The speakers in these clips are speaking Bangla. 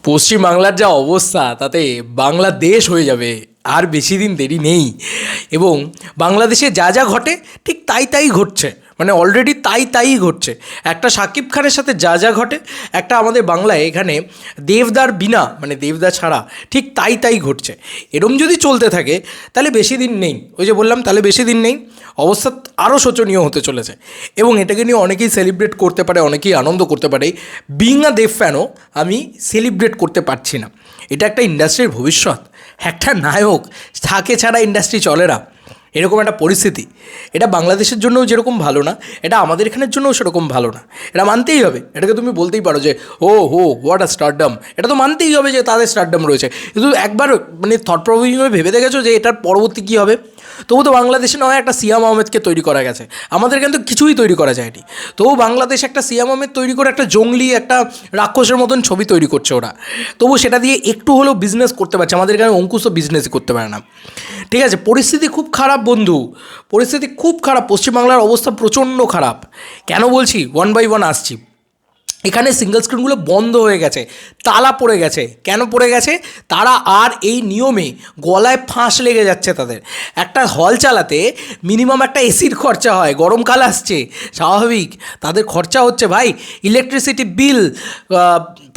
পশ্চিম বাংলার যা অবস্থা তাতে বাংলাদেশ হয়ে যাবে, আর বেশি দিন দেরি নেই। এবং বাংলাদেশে যা যা ঘটে ঠিক তাই তাই ঘটছে, মানে অলরেডি তাই তাই ঘটছে। একটা শাকিব খানের সাথে যা যা ঘটে, একটা আমাদের বাংলায় এখানে দেবদার বিনা মানে দেবদা ছাড়া ঠিক তাই তাই ঘটছে। এরম যদি চলতে থাকে তাহলে বেশি দিন নেই, ওই যে বললাম তাহলে বেশি দিন নেই, অবস্থা আরও শোচনীয় হতে চলেছে। এবং এটাকে নিয়ে অনেকেই সেলিব্রেট করতে পারে, অনেকেই আনন্দ করতে পারে। বিং আ দেব ফ্যানও আমি সেলিব্রেট করতে পারছি না। এটা একটা ইন্ডাস্ট্রির ভবিষ্যৎ, একটা নায়ক তাকে ছাড়া ইন্ডাস্ট্রি চলে না, এরকম একটা পরিস্থিতি। এটা বাংলাদেশের জন্যও যেরকম ভালো না, এটা আমাদের এখানের জন্যও সেরকম ভালো না। এটা মানতেই হবে, এটাকে তুমি বলতেই পারো যে ও হো হোয়াট আ স্টারডম, এটা তো মানতেই হবে যে তাদের স্টারডম রয়েছে। কিন্তু একবার মানে থট প্রভোকিংভাবে ভেবে দেখেছো যে এটার পরবর্তী কী হবে? তবু তো বাংলাদেশে নয় একটা সিয়াম আহমেদকে তৈরি করা গেছে, আমাদের কিন্তু কিছুই তৈরি করা যায়নি। তবু বাংলাদেশ একটা সিয়াম আহমেদ তৈরি করে একটা জঙ্গলি একটা রাক্ষসের মতন ছবি তৈরি করছে ওরা, তবু সেটা দিয়ে একটু হলেও বিজনেস করতে পারছে। আমাদের এখানে অঙ্কুশও বিজনেসই করতে পারে না। ঠিক আছে, পরিস্থিতি খুব খারাপ বন্ধু, পরিস্থিতি খুব খারাপ। পশ্চিমবাংলার অবস্থা প্রচণ্ড খারাপ। কেন বলছি? ওয়ান বাই ওয়ান আসছি। এখানে সিঙ্গল স্ক্রিনগুলো বন্ধ হয়ে গেছে, তালা পড়ে গেছে। কেন পড়ে গেছে? তারা আর এই নিয়মে গলায় ফাঁস লেগে যাচ্ছে তাদের। একটা হল চালাতে মিনিমাম একটা এসির খরচা হয়, গরমকাল আসছে, স্বাভাবিক তাদের খরচা হচ্ছে ভাই। ইলেকট্রিসিটি বিল,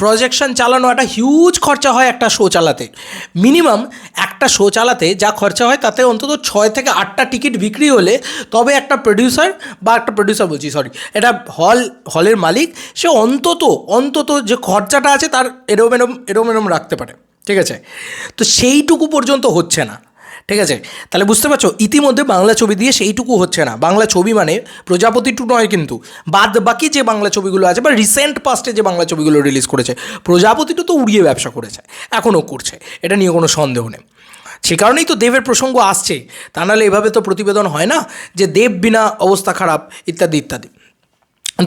প্রজেকশন চালানো, একটা হিউজ খরচা হয় একটা শো চালাতে। মিনিমাম একটা শো চালাতে যা খরচা হয় তাতে অন্তত 6 থেকে 8টা টিকিট বিক্রি হলে তবে একটা প্রডিউসার বলছি সরি, এটা হলের মালিক সে অন্তত যে খরচাটা আছে তার এরম রাখতে পারে। ঠিক আছে, তো সেইটুকু পর্যন্ত হচ্ছে না। ঠিক আছে, তাহলে বুঝতে পারছো ইতিমধ্যে বাংলা ছবি দিয়ে সেইটুকু হচ্ছে না। বাংলা ছবি মানে প্রজাপতি 2 নয়, কিন্তু বাদ বাকি যে বাংলা ছবিগুলো আছে বা রিসেন্ট পাস্টে যে বাংলা ছবিগুলো রিলিজ করেছে, প্রজাপতি 2 তো উড়িয়ে ব্যবসা করেছে, এখনও করছে, এটা নিয়ে কোনো সন্দেহ নেই। সে কারণেই তো দেবের প্রসঙ্গ আসছে, তা নাহলে এভাবে তো প্রতিবেদন হয় না যে দেব বিনা অবস্থা খারাপ ইত্যাদি ইত্যাদি।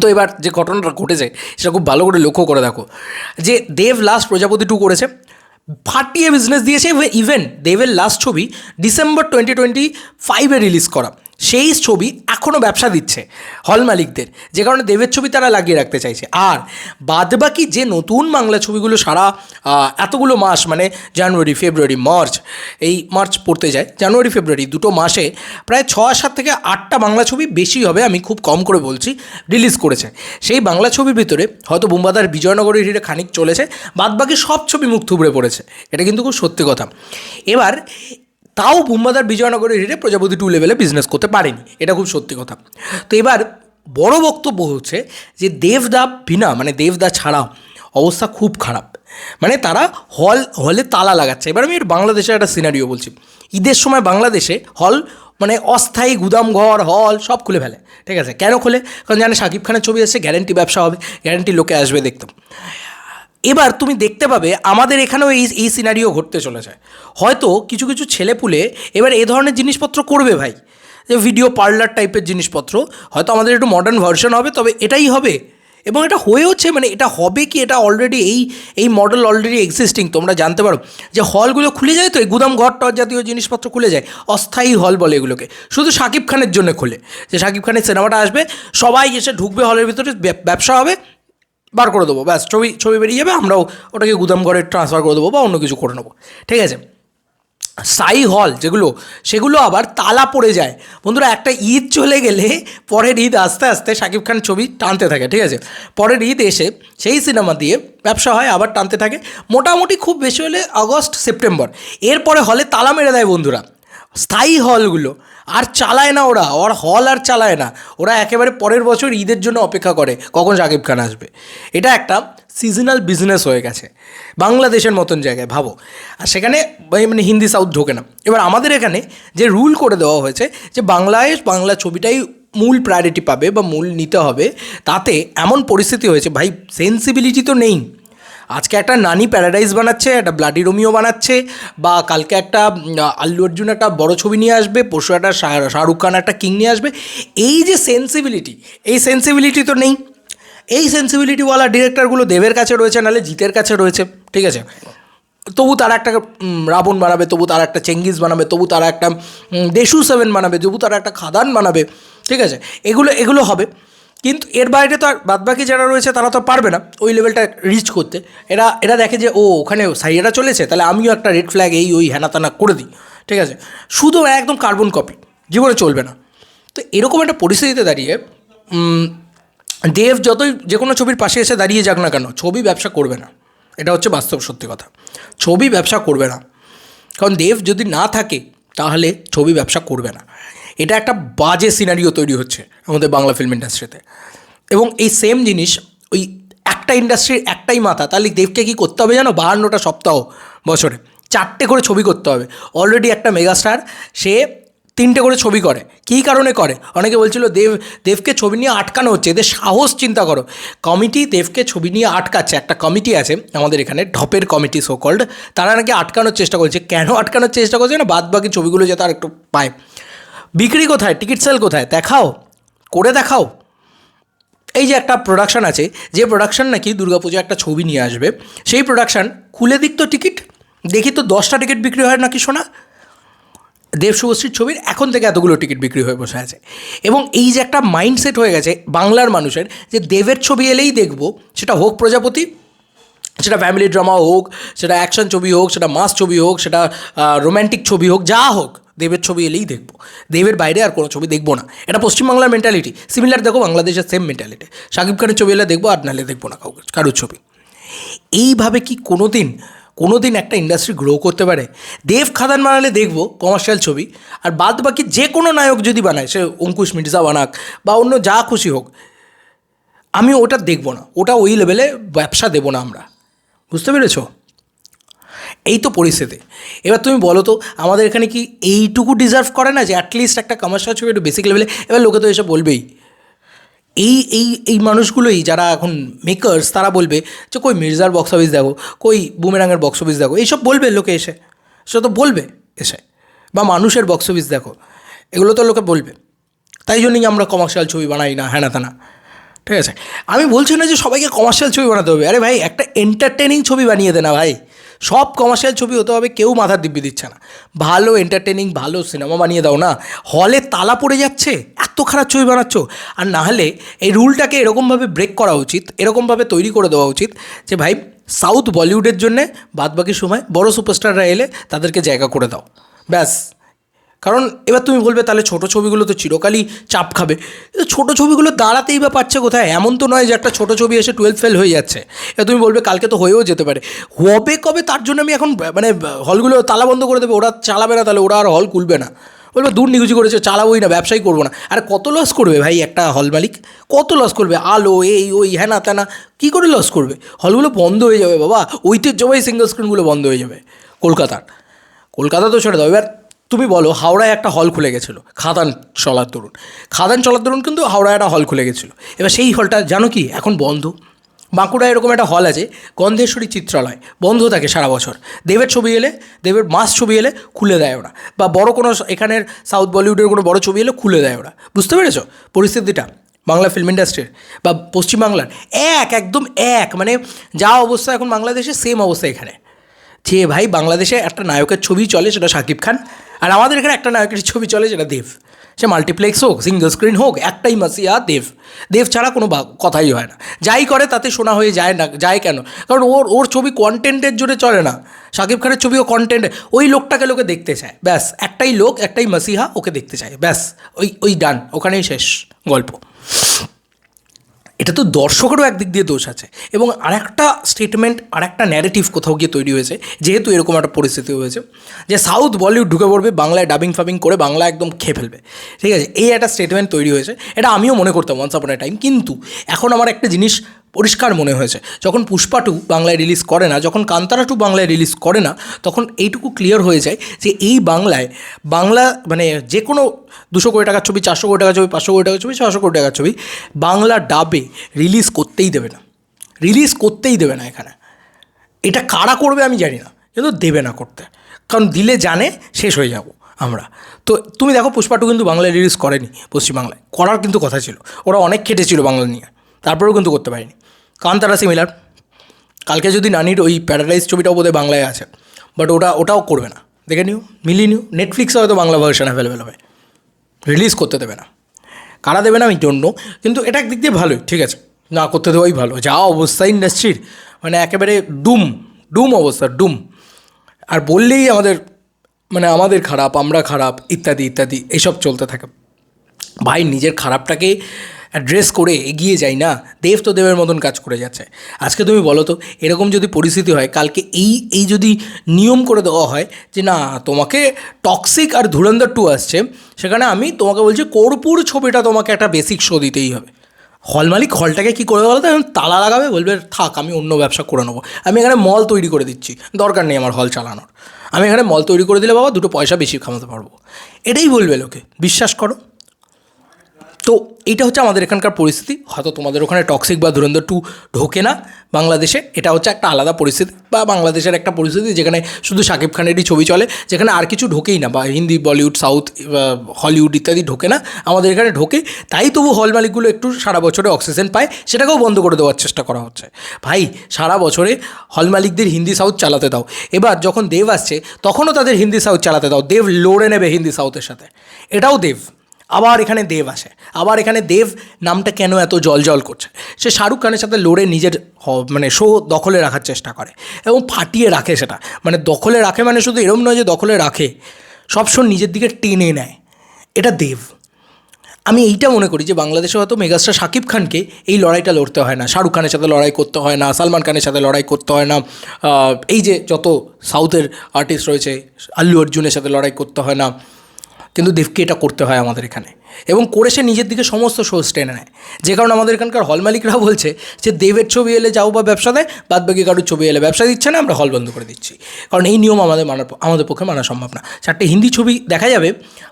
তো এবার যে ঘটনাটা ঘটেছে সেটা খুব ভালো করে লক্ষ্য করে দেখো, যে দেব লাস্ট প্রজাপতি 2 করেছে, ফাটিয়ে বিজনেস দিয়েছে। ইভেন দেবের লাস্ট ছবি ডিসেম্বর 2025 রিলিজ করা, সেই ছবি এখনও ব্যবসা দিচ্ছে হল মালিকদের, যে কারণে দেবের ছবি তারা লাগিয়ে রাখতে চাইছে। আর বাদবাকি যে নতুন বাংলা ছবিগুলো সারা এতগুলো মাস মানে জানুয়ারি ফেব্রুয়ারি মার্চ, এই মার্চ পড়তে যায়, জানুয়ারি ফেব্রুয়ারি 2 মাসে প্রায় 6-7 থেকে 8টা বাংলা ছবি, বেশি হবে আমি খুব কম করে বলছি, রিলিজ করেছে। সেই বাংলা ছবির ভিতরে হয়তো বুম্বাদার বিজয়নগরের হিরে খানিক চলেছে, বাদবাকি সব ছবি মুখ থুবড়ে পড়েছে। এটা কিন্তু খুব সত্যি কথা। এবার তাও বুম্বাদার বিজয়নগরের হিরে প্রজাপতি 2 লেভেলে বিজনেস করতে পারেনি, এটা খুব সত্যি কথা। তো এবার বড় বক্তব্য হচ্ছে যে দেবদা বিনা মানে দেবদা ছাড়া অবস্থা খুব খারাপ, মানে তারা হলে তালা লাগাচ্ছে। এবার আমি বাংলাদেশের একটা সিনারিও বলছি। ঈদের সময় বাংলাদেশে হল মানে অস্থায়ী গুদামঘর হল সব খুলে ফেলে। ঠিক আছে, কেন খোলে? কারণ জানে শাকিব খানের ছবি আসছে, গ্যারেন্টি ব্যবসা হবে, গ্যারেন্টি লোকে আসবে দেখতে। এবার তুমি দেখতে পাবে আমাদের এখানেও এই সিনারিও ঘটতে চলেছে। হয়তো কিছু কিছু ছেলেপুলে এবার এ ধরনের জিনিসপত্র করবে ভাই, যে ভিডিও পার্লার টাইপের জিনিসপত্র, হয়তো আমাদের একটু মডার্ন ভার্সন হবে, তবে এটাই হবে। এবং এটা হয়েওছে, মানে এটা হবে কি, এটা অলরেডি এই মডেল অলরেডি এক্সিস্টিং। তোমরা জানতে পারো যে হলগুলো খুলে যায়, তো এই গুদাম ঘর টর জাতীয় জিনিসপত্র খুলে যায়, অস্থায়ী হল বলে এগুলোকে। শুধু শাকিব খানের জন্য খোলে, যে শাকিব খানের সিনেমাটা আসবে, সবাই এসে ঢুকবে হলের ভিতরে, ব্যবসা হবে, বার করে দেবো, ব্যাস ছবি বেরিয়ে যাবে, আমরাও ওটাকে গুদাম ঘরে ট্রান্সফার করে দেবো বা অন্য কিছু করে নেবো। ঠিক আছে, স্থায়ী হল যেগুলো, সেগুলো আবার তালা পড়ে যায় বন্ধুরা। একটা ঈদ চলে গেলে পরের ঈদ আস্তে আস্তে শাকিব খান ছবি টানতে থাকে। ঠিক আছে, পরের ঈদ এসে সেই সিনেমা দিয়ে ব্যবসা হয়, আবার টানতে থাকে, মোটামুটি খুব বেশি হলে আগস্ট সেপ্টেম্বর। এরপরে হলে তালা মেরে দেয় বন্ধুরা, স্থায়ী হলগুলো আর চালায় না ওর হল আর চালায় না। ওরা একেবারে পরের বছর ঈদের জন্য অপেক্ষা করে কখন শাকিব খান আসবে। এটা একটা সিজনাল বিজনেস হয়ে গেছে বাংলাদেশের মতন জায়গায়, ভাবো। আর সেখানে মানে হিন্দি সাউথ ঢোকে না। এবার আমাদের এখানে যে রুল করে দেওয়া হয়েছে যে বাংলা ছবিটাই মূল প্রায়োরিটি পাবে বা মূল নিতে হবে, তাতে এমন পরিস্থিতি হয়েছে ভাই, সেন্সিবিলিটি তো নেই। আজকে একটা নানি প্যারাডাইস বানাচ্ছে, একটা ব্লাডি রোমিও বানাচ্ছে, বা কালকে একটা আল্লু অর্জুন একটা বড় ছবি নিয়ে আসবে, পরশু একটা শাহরুখ খান একটা কিং নিয়ে আসবে। এই যে সেন্সিবিলিটি, এই সেন্সিবিলিটি তো নেই। এই সেন্সিবিলিটিওয়ালা ডিরেক্টরগুলো দেবের কাছে রয়েছে, নাহলে জিতের কাছে রয়েছে। ঠিক আছে, তবু তারা একটা রাবণ বানাবে, তবু তারা একটা চেঙ্গিস বানাবে, তবু তারা একটা দেশু 7 বানাবে, তবু তারা একটা খাদান বানাবে। ঠিক আছে, এগুলো হবে। কিন্তু এর বাইরে তো আর বাদবাকি যারা রয়েছে তারা তো পারবে না ওই লেভেলটা রিচ করতে। এরা এরা দেখে যে ও ওখানে সাইয়েরা চলেছে, তাহলে আমিও একটা রেড ফ্ল্যাগ এই ওই হ্যানা ত্যানা করে দিই, ঠিক আছে, শুধু একদম কার্বন কপি, জীবনে চলবে না। তো এরকম একটা পরিস্থিতিতে দাঁড়িয়ে দেব যতই যে কোনো ছবির পাশে এসে দাঁড়িয়ে যাক না কেন, ছবি ব্যবসা করবে না। এটা হচ্ছে বাস্তব সত্যি কথা, ছবি ব্যবসা করবে না। কারণ দেব যদি না থাকে তাহলে ছবি ব্যবসা করবে না। এটা একটা বাজে সিনারিও তৈরি হচ্ছে আমাদের বাংলা ফিল্ম ইন্ডাস্ট্রিতে। এবং এই সেম জিনিস ওই একটা ইন্ডাস্ট্রির একটাই মাথা, তাহলে দেবকে কী করতে হবে জানো, 52টা সপ্তাহ বছরে 4টে করে ছবি করতে হবে। অলরেডি একটা মেগাস্টার সে 3টে করে ছবি করে। কী কারণে করে? অনেকে বলছিল দেবকে ছবি নিয়ে আটকানো হচ্ছে, এদের সাহস চিন্তা করো। কমিটি দেবকে ছবি নিয়ে আটকাচ্ছে, একটা কমিটি আছে আমাদের এখানে, ঢপের কমিটি সো কল্ড, তারা নাকি আটকানোর চেষ্টা করছে। কেন আটকানোর চেষ্টা করছে না, বাদ বাকি ছবিগুলো যাতে আর একটু পায়। বিক্রি কোথায়, টিকিট সেল কোথায়, দেখাও, করে দেখাও। এই যে একটা প্রোডাকশান আছে, যে প্রোডাকশান নাকি দুর্গাপুজো একটা ছবি নিয়ে আসবে, সেই প্রোডাকশান খুলে দিক তো টিকিট, দেখি তো 10টা টিকিট বিক্রি হয় নাকি শোনা। দেব শুভশ্রীর ছবির এখন থেকে এতগুলো টিকিট বিক্রি হয়ে বসে আছে। এবং এই যে একটা মাইন্ডসেট হয়ে গেছে বাংলার মানুষের, যে দেবের ছবি এলেই দেখবো, সেটা হোক প্রজাপতি, সেটা ফ্যামিলি ড্রামা হোক, সেটা অ্যাকশন ছবি হোক, সেটা মাস ছবি হোক, সেটা রোম্যান্টিক ছবি হোক, যা হোক, দেবের ছবি এলেই দেখবো, দেবের বাইরে আর কোনো ছবি দেখবো না। এটা পশ্চিমবাংলার মেন্টালিটি। সিমিলার দেখো বাংলাদেশের সেম মেন্টালিটি, শাকিব খানের ছবি এলে দেখবো, আর নাহলে দেখবো না কারোর ছবি। এইভাবে কি কোনো দিন একটা ইন্ডাস্ট্রি গ্রো করতে পারে? দেব খাদান বানালে দেখবো কমার্শিয়াল ছবি, আর বাদ বাকি যে কোনো নায়ক যদি বানায়, সে অঙ্কুশ মির্জা বানাক বা অন্য যা খুশি হোক, আমি ওটা দেখবো না, ওটা ওই লেভেলে ব্যবসা দেবো না আমরা। বুঝতে পেরেছ? এই তো পরিস্থিতি। এবার তুমি বলো তো, আমাদের এখানে কি এইটুকু ডিজার্ভ করে না যে অ্যাটলিস্ট একটা কমার্শিয়াল ছবি একটু বেসিক লেভেলে? এবার লোকে তো এসে বলবেই, এই এই এই মানুষগুলোই যারা এখন মেকার্স, তারা বলবে যে কই মির্জার বক্স অফিস দেখো, কই বুমেরাঙের বক্স অফিস দেখো, এইসব বলবে লোকে এসে, সে তো বলবে এসে, বা মানুষের বক্স অফিস দেখো, এগুলো তো লোকে বলবে। তাই জন্যই আমরা কমার্শিয়াল ছবি বানাই না, হ্যাঁ না তা না, ঠিক আছে। আমি বলছি না যে সবাইকে কমার্শিয়াল ছবি বানাতে হবে, আরে ভাই একটা এন্টারটেনিং ছবি বানিয়ে দে না ভাই। সব কমার্শিয়াল ছবি হতে হবে, কেউ মাথার দিব্যি দিচ্ছে না। ভালো এন্টারটেনিং ভালো সিনেমা বানিয়ে দাও না। হলে তালা পড়ে যাচ্ছে, এত খারাপ ছবি বানাচ্ছ। আর না হলে এই রুলটাকে এরকমভাবে ব্রেক করা উচিত, এরকমভাবে তৈরি করে দেওয়া উচিত যে ভাই সাউথ বলিউডের জন্যে বাদবাকি সময় বড় সুপারস্টাররা এলে তাদেরকে জায়গা করে দাও, ব্যাস। কারণ এবার তুমি বলবে তাহলে ছোটো ছবিগুলো তো চিরকালই চাপ খাবে। ছোটো ছবিগুলো দাঁড়াতেই বা পাচ্ছে কোথায়? এমন তো নয় যে একটা ছোটো ছবি এসে 12 ফেল হয়ে যাচ্ছে। এবার তুমি বলবে কালকে তো হয়েও যেতে পারে, হবে কবে তার জন্য আমি এখন মানে হলগুলো তালা বন্ধ করে দেবে, ওরা চালাবে না, তাহলে ওরা আর হল খুলবে না, বলবে দূর নিগুজি করেছে, চালাবোই না, ব্যবসাই করবো না। আর কত লস করবে ভাই একটা হল মালিক, কত লস করবে? আলো এই ওই হ্যানা ত্যানা, কী করে লস করবে? হলগুলো বন্ধ হয়ে যাবে বাবা, ঐতিহ্যবাহী সিঙ্গল স্ক্রিনগুলো বন্ধ হয়ে যাবে কলকাতা তো ছেড়ে দাও। এবার তুমি বলো, হাওড়ায় একটা হল খুলে গেছিলো খাদান চলার দরুন কিন্তু হাওড়ায় একটা হল খুলে গেছিলো। এবার সেই হলটা জানো কি এখন বন্ধ। বাঁকুড়ায় এরকম একটা হল আছে, গন্ধেশ্বরী চিত্রালয়, বন্ধ থাকে সারা বছর। দেবের ছবি এলে, দেবের মাস ছবি এলে খুলে দেয় ওরা, বা বড় কোনো এখানের সাউথ বলিউডের কোনো বড় ছবি এলে খুলে দেয় ওরা। বুঝতে পেরেছ পরিস্থিতিটা বাংলা ফিল্ম ইন্ডাস্ট্রির বা পশ্চিমবাংলার? একদম মানে যা অবস্থা এখন বাংলাদেশে, সেম অবস্থা এখানে। যে ভাই বাংলাদেশে একটা নায়কের ছবি চলে, সেটা শাকিব খান, আর আমাদের এখানে একটা নায়কের ছবি চলে, সেটা দেব। সে মাল্টিপ্লেক্স হোক, সিঙ্গল স্ক্রিন হোক, একটাই মাসিয়া দেব ছাড়া কোনো কথাই হয় না। যাই করে তাতে শোনা হয়ে যায় না, যায় কেন? কারণ ওর ছবি কন্টেন্টের জোরে চলে না। শাকিব খানের ছবিও কন্টেন্ট, ওই লোকটাকে লোকে দেখতে চায়, ব্যাস। একটাই লোক, একটাই মাসিহা, ওকে দেখতে চায়, ব্যাস। ওই ডান, ওখানেই শেষ গল্প। এটা তো দর্শকেরও একদিক দিয়ে দোষ আছে, এবং আরেকটা স্টেটমেন্ট, আরেকটা ন্যারেটিভ কোথাও গিয়ে তৈরি হয়েছে, যেহেতু এরকম একটা পরিস্থিতি হয়েছে যে সাউথ বলিউড ঢুকে পড়বে, বাংলায় ডাবিং ফাবিং করে বাংলা একদম খেয়ে ফেলবে, ঠিক আছে। এই একটা স্টেটমেন্ট তৈরি হয়েছে, এটা আমিও মনে করতাম ওয়ান্স আপন এ টাইম। কিন্তু এখন আমার একটা জিনিস পরিষ্কার মনে হয়েছে, যখন পুষ্পা 2 বাংলায় রিলিজ করে না, যখন কান্তারা 2 বাংলায় রিলিজ করে না, তখন এইটুকু ক্লিয়ার হয়ে যায় যে এই বাংলা মানে যে কোনো 200 কোটি টাকার ছবি, 400 কোটি টাকার ছবি, 500 কোটি টাকার ছবি, 600 কোটি টাকার ছবি বাংলা ডাবে রিলিজ করতেই দেবে না এখানে। এটা কারা করবে আমি জানি না, কিন্তু দেবে না করতে, কারণ দিলে জানে শেষ হয়ে যাব আমরা। তো তুমি দেখো পুষ্পা 2 কিন্তু বাংলায় রিলিজ করেনি, পশ্চিমবাংলায় করার কিন্তু কথা ছিল, ওরা অনেক খেটেছিল বাংলা নিয়ে, তারপরেও কিন্তু করতে পারেনি। কান্তারা সিমিলার, কালকে যদি নানির ওই প্যারাডাইজ ছবিটাও বোধহয় বাংলায় আছে, বাট ওটাও করবে না, দেখে নিও, মিলিয়ে নিও, নেটফ্লিক্সে হয়তো বাংলা ভার্সন অ্যাভেলেবেল হবে, রিলিজ করতে দেবে না। কারা দেবে না আমি জন্য, কিন্তু এটা একদিক দিয়ে ভালোই, ঠিক আছে, না করতে দেওয়াই ভালো। যা অবস্থা ইন্ডাস্ট্রির, মানে একেবারে ডুম অবস্থা, ডুম। আর বললেই আমাদের খারাপ, আমরা খারাপ, ইত্যাদি ইত্যাদি এইসব চলতে থাকে। ভাই নিজের খারাপটাকে অ্যাড্রেস করে এগিয়ে যাই না, দেব তো দেবের মতন কাজ করে যাচ্ছে। আজকে তুমি বলো তো, এরকম যদি পরিস্থিতি হয়, কালকে এই যদি নিয়ম করে দেওয়া হয় যে না তোমাকে টক্সিক আর ধুরন্ধর 2 আসছে, সেখানে আমি তোমাকে বলছি কর্পূর ছবিটা তোমাকে একটা বেসিক শো দিতেই হবে। হল মালিক হলটাকে কী করে বলো তো, এখন তালা লাগাবে, বলবে থাক আমি অন্য ব্যবসা করে নেবো, আমি এখানে মল তৈরি করে দিচ্ছি, দরকার নেই আমার হল চালানোর, আমি এখানে মল তৈরি করে দিলে বাবা 2 পয়সা বেশি কামাতে পারবো, এটাই বলবে লোকে, বিশ্বাস করো। তো এইটা হচ্ছে আমাদের এখানকার পরিস্থিতি। হয়তো তোমাদের ওখানে টক্সিক বা ধুরন্ধর 2 ঢোকে না বাংলাদেশে, এটা হচ্ছে একটা আলাদা পরিস্থিতি, বা বাংলাদেশের একটা পরিস্থিতি যেখানে শুধু শাকিব খানেরই ছবি চলে, যেখানে আর কিছু ঢোকেই না, বা হিন্দি, বলিউড, সাউথ, হলিউড ইত্যাদি ঢোকে না, আমাদের এখানে ঢোকে। তাই তবু হল মালিকগুলো একটু সারা বছরে অক্সিজেন পায়, সেটাকেও বন্ধ করে দেওয়ার চেষ্টা করা হচ্ছে। ভাই সারা বছরে হল মালিকদের হিন্দি সাউথ চালাতে দাও, এবার যখন দেব আসছে তখনও তাদের হিন্দি সাউথ চালাতে দাও, দেব লড়ে নেবে হিন্দি সাউথের সাথে, এটাও দেব। আবার এখানে দেব আসে, আবার এখানে দেব নামটা কেন এত জল করছে, সে শাহরুখ খানের সাথে লড়ে নিজের শো দখলে রাখার চেষ্টা করে এবং ফাটিয়ে রাখে সেটা, দখলে রাখে, শুধু এরম নয় যে দখলে রাখে, সব শো নিজের দিকে টেনে নেয়, এটা দেব। আমি এইটা মনে করি যে বাংলাদেশে হয়তো মেগাস্টার শাকিব খানকে এই লড়াইটা লড়তে হয় না, শাহরুখ খানের সাথে লড়াই করতে হয় না, সালমান খানের সাথে লড়াই করতে হয় না, এই যে যত সাউথের আর্টিস্ট রয়েছে আল্লু অর্জুনের সাথে লড়াই করতে হয় না, কিন্তু দেবকে এটা করতে হয় আমাদের এখানে, এবং করে সে নিজের দিকে সমস্ত শোজ টেনে নেয়। যে কারণে আমাদের এখানকার হল মালিকরা বলছে যে দেবের ছবি এলে যাও বা ব্যবসা দেয়, বাদবাকি কারোর ছবি এলে ব্যবসা দিচ্ছে না, আমরা হল বন্ধ করে দিচ্ছি, কারণ এই নিয়ম আমাদের পক্ষে মানা সম্ভব না। 4টে হিন্দি ছবি দেখা যাবে,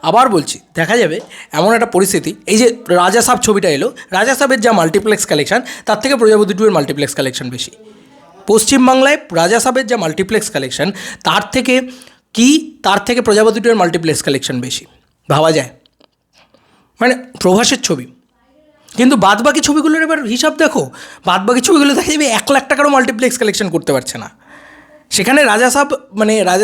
আবার বলছি দেখা যাবে এমন একটা পরিস্থিতি, এই যে রাজা সাব ছবিটা এলো, রাজা সাবের যা মাল্টিপ্লেক্স কালেকশন, তার থেকে প্রজাপতি 2 এর মাল্টিপ্লেক্স কালেকশন বেশি। পশ্চিমবাংলায় রাজা সাবের যা মাল্টিপ্লেক্স কালেকশন, তার থেকে প্রজাপতি 2 এর মাল্টিপ্লেক্স কালেকশন বেশি, ভাবা যায়, প্রভাসের ছবি। কিন্তু বাদবাকি ছবিগুলোর এবার হিসাব দেখো, বাদবাকি ছবিগুলো দেখা যাবে 1 লাখ টাকারও মাল্টিপ্লেক্স কালেকশন করতে পারছে না, সেখানে রাজা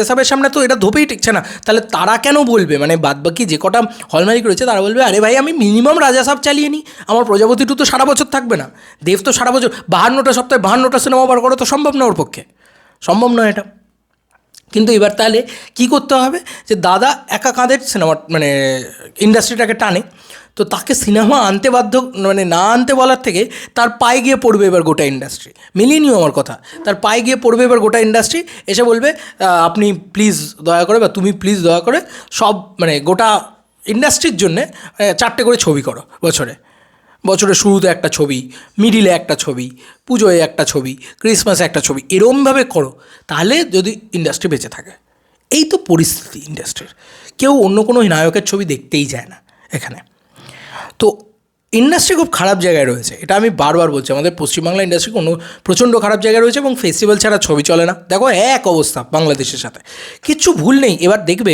সাহেবের সামনে তো এটা ধোপেই টিকছে না। তাহলে তারা কেন বলবে, বাদবাকি যে কটা হল মালিক রয়েছে তারা বলবে আরে ভাই আমি মিনিমাম রাজা সাহেব চালিয়ে নিই, আমার প্রজাপতি 2 তো সারা বছর থাকবে না, দেব তো সারা বছর 52টা সপ্তাহে 52টা সিনেমা বার করা তো সম্ভব না, ওর পক্ষে সম্ভব নয় এটা। কিন্তু এবার তাহলে কী করতে হবে, যে দাদা একা কাঁধের সিনেমা ইন্ডাস্ট্রিটাকে টানে, তো তাকে সিনেমা আনতে বাধ্য, না আনতে বলার থেকে তার পায়ে গিয়ে পড়বে এবার গোটা ইন্ডাস্ট্রি, মিলিয়ে নিও আমার কথা, তার পায়ে গিয়ে পড়বে এবার গোটা ইন্ডাস্ট্রি, এসে বলবে আপনি প্লিজ দয়া করে, বা তুমি প্লিজ দয়া করে সব গোটা ইন্ডাস্ট্রির জন্যে 4টে করে ছবি করো বছরের শুরুতে একটা ছবি, মিডিলে একটা ছবি, পুজোয় একটা ছবি, ক্রিসমাসে একটা ছবি, এরমভাবে করো, তাহলে যদি ইন্ডাস্ট্রি বেঁচে থাকে। এই তো পরিস্থিতি ইন্ডাস্ট্রির, কেউ অন্য কোনো নায়কের ছবি দেখতেই যায় না এখানে। তো ইন্ডাস্ট্রি খুব খারাপ জায়গায় রয়েছে, এটা আমি বারবার বলছি, আমাদের পশ্চিমবাংলা ইন্ডাস্ট্রি কোনো প্রচণ্ড খারাপ জায়গায় রয়েছে, এবং ফেস্টিভ্যাল ছাড়া ছবি চলে না। দেখো এক অবস্থা বাংলাদেশের সাথে, কিচ্ছু ভুল নেই। এবার দেখবে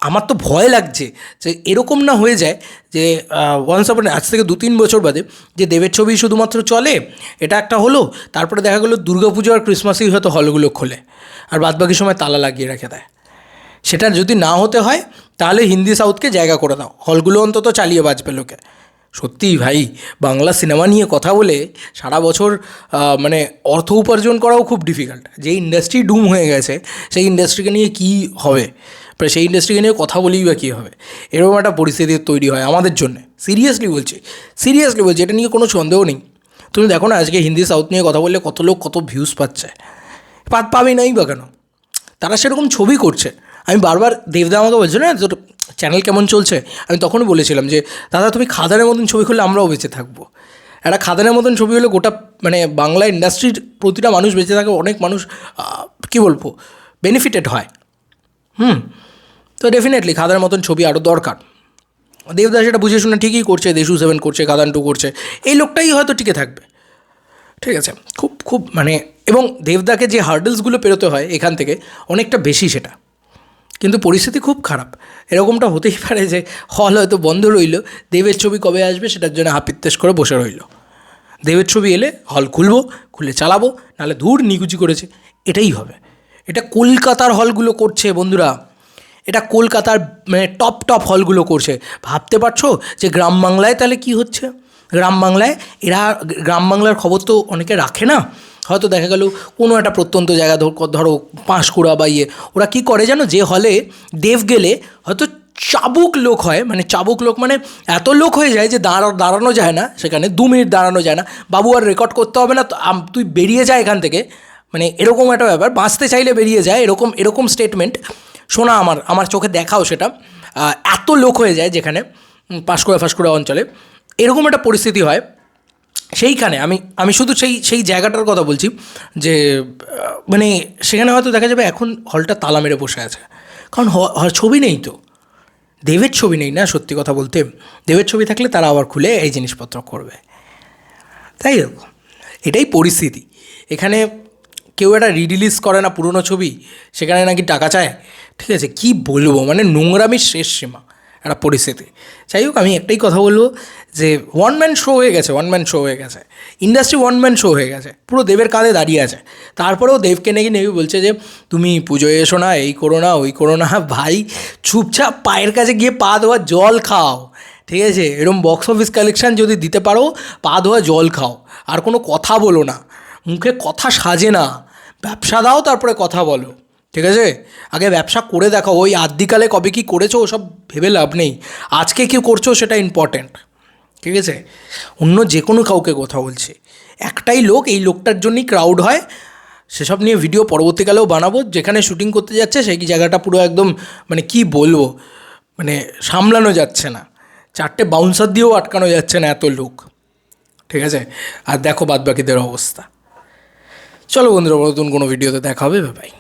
আমার তো ভয় লাগছে যে এরকম না হয়ে যায় যে ওয়ান্স আপন আজ থেকে 2-3 বছর বাদে যে দেবের ছবি শুধুমাত্র চলে, এটা একটা হলো, তারপরে দেখা গেলো দুর্গাপুজো আর ক্রিসমাসেই হয়তো হলগুলো খোলে আর বাদবাকি সময় তালা লাগিয়ে রেখে দেয়। সেটা যদি না হতে হয় তাহলে হিন্দি সাউথকে জায়গা করে দাও, হলগুলো অন্তত চালিয়ে বাঁচবে লোকে। সত্যিই ভাই বাংলা সিনেমা নিয়ে কথা বলে সারা বছর অর্থ উপার্জন করাও খুব ডিফিকাল্ট। যে ইন্ডাস্ট্রি ডুম হয়ে গেছে সেই ইন্ডাস্ট্রিকে নিয়ে কী হবে, সেই ইন্ডাস্ট্রিকে নিয়ে কথা বলেই বা কী হবে, এরকম একটা পরিস্থিতি তৈরি হয় আমাদের জন্যে। সিরিয়াসলি বলছি, এটা নিয়ে কোনো সন্দেহ নেই। তুমি দেখো না আজকে হিন্দি সাউথ নিয়ে কথা বললে কত লোক কত ভিউজ পাচ্ছে, পাবে নাই বা কেন, তারা সেরকম ছবি করছে। আমি বারবার দেবদা আমাকে বলছিল না তোর চ্যানেল কেমন চলছে, আমি তখনই বলেছিলাম যে দাদা তুমি খাদানের মতন ছবি করলে আমরাও বেঁচে থাকবো। একটা খাদানের মতন ছবি হলে গোটা বাংলা ইন্ডাস্ট্রির প্রতিটা মানুষ বেঁচে থাকে, অনেক মানুষ কী বলবো বেনিফিটেড হয়। তো ডেফিনেটলি খাদানের মতন ছবি আরও দরকার। দেবদা সেটা বুঝে শুনে ঠিকই করছে, দেশু 7 করছে, খাদান 2 করছে, এই লোকটাই হয়তো টিকে থাকবে। ঠিক আছে, খুব এবং দেবদাকে যে হার্ডেলসগুলো পেরোতে হয় এখান থেকে অনেকটা বেশি সেটা, কিন্তু পরিস্থিতি খুব খারাপ। এরকমটা হতেই পারে যে হল হয়তো বন্ধ রইল, দেবের ছবি কবে আসবে সেটার জন্য হাপিত্তেশ করে বসে রইল। দেবের ছবি এলে হল খুলে চালাবো, নাহলে ধুর নিকুচি করেছে, এটাই হবে। এটা কলকাতার হলগুলো করছে বন্ধুরা, এটা কলকাতার মানে টপ টপ হলগুলো করছে। ভাবতে পারছো যে গ্রাম বাংলায় তাহলে কি হচ্ছে? গ্রাম বাংলায় এরা গ্রাম বাংলার খবর তো অনেকে রাখে না। হয়তো দেখা গেল কোনো একটা প্রত্যন্ত জায়গা ধরো পাঁশকুড়া বা ইয়ে, ওরা কী করে জানো, যে হলে দেব গেলে হয়তো চাবুক লোক হয়, মানে চাবুক লোক মানে এত লোক হয়ে যায় যে দাঁড়ানো যায় না সেখানে, 2 মিনিট দাঁড়ানো যায় না। বাবু আর রেকর্ড করতে হবে না, তো তুই বেরিয়ে যা এখান থেকে, মানে এরকম একটা ব্যাপার। বাঁচতে চাইলে বেরিয়ে যায়, এরকম স্টেটমেন্ট শোনা আমার চোখে দেখাও সেটা। এত লোক হয়ে যায় যেখানে পাঁশকুড়া অঞ্চলে এরকম একটা পরিস্থিতি হয়। সেইখানে আমি শুধু সেই জায়গাটার কথা বলছি যে মানে সেখানে হয়তো দেখা যাবে এখন হলটা তালা মেরে বসে আছে, কারণ ছবি নেই তো, দেবের ছবি নেই না। সত্যি কথা বলতে দেবের ছবি থাকলে তারা আবার খুলে এই জিনিসপত্র করবে, তাই তো? এটাই পরিস্থিতি। এখানে কেউ একটা রিলিজ করে না পুরনো ছবি, সেখানে নাকি টাকা চায়। ঠিক আছে, কি বলবো, মানে নোংরামির শেষ সীমা একটা পরিস্থিতি। যাই হোক, আমি একটাই কথা বলবো যে ওয়ান ম্যান শো হয়ে গেছে, ইন্ডাস্ট্রি ওয়ান ম্যান শো হয়ে গেছে, পুরো দেবের কাঁধে দাঁড়িয়ে আছে। তারপরেও দেবকে নাকি বলছে যে তুমি পুজোয় এসো না, এই করো না, ওই করো না। ভাই চুপচাপ পায়ের কাছে গিয়ে পা ধোয়া জল খাও, ঠিক আছে? এরকম বক্স অফিস কালেকশান যদি দিতে পারো, পা ধোয়া জল খাও, আর কোনো কথা বলো না। মুখে কথা সাজে না, ব্যবসা দাও তারপরে কথা বলো, ঠিক আছে? আগে ব্যবসা করে দেখাও। ওই আদ্যিকালে কবে কী করেছো ওসব ভেবে লাভ নেই, আজকে কী করছো সেটা ইম্পর্ট্যান্ট, ঠিক আছে? অন্য যে কোনো কাউকে কথা বলছি, একটাই লোক, এই লোকটার জন্যই ক্রাউড হয়। সেসব নিয়ে ভিডিও পরবর্তীকালেও বানাবো। যেখানে শুটিং করতে যাচ্ছে সেই জায়গাটা পুরো একদম মানে কি বলবো, মানে সামলানো যাচ্ছে না, 4টে বাউন্সার দিয়েও আটকানো যাচ্ছে না, এত লোক, ঠিক আছে? আর দেখো বাদবাকিদের অবস্থা। চলো বন্ধুরা, নতুন কোনো ভিডিওতে দেখা হবে, বাই।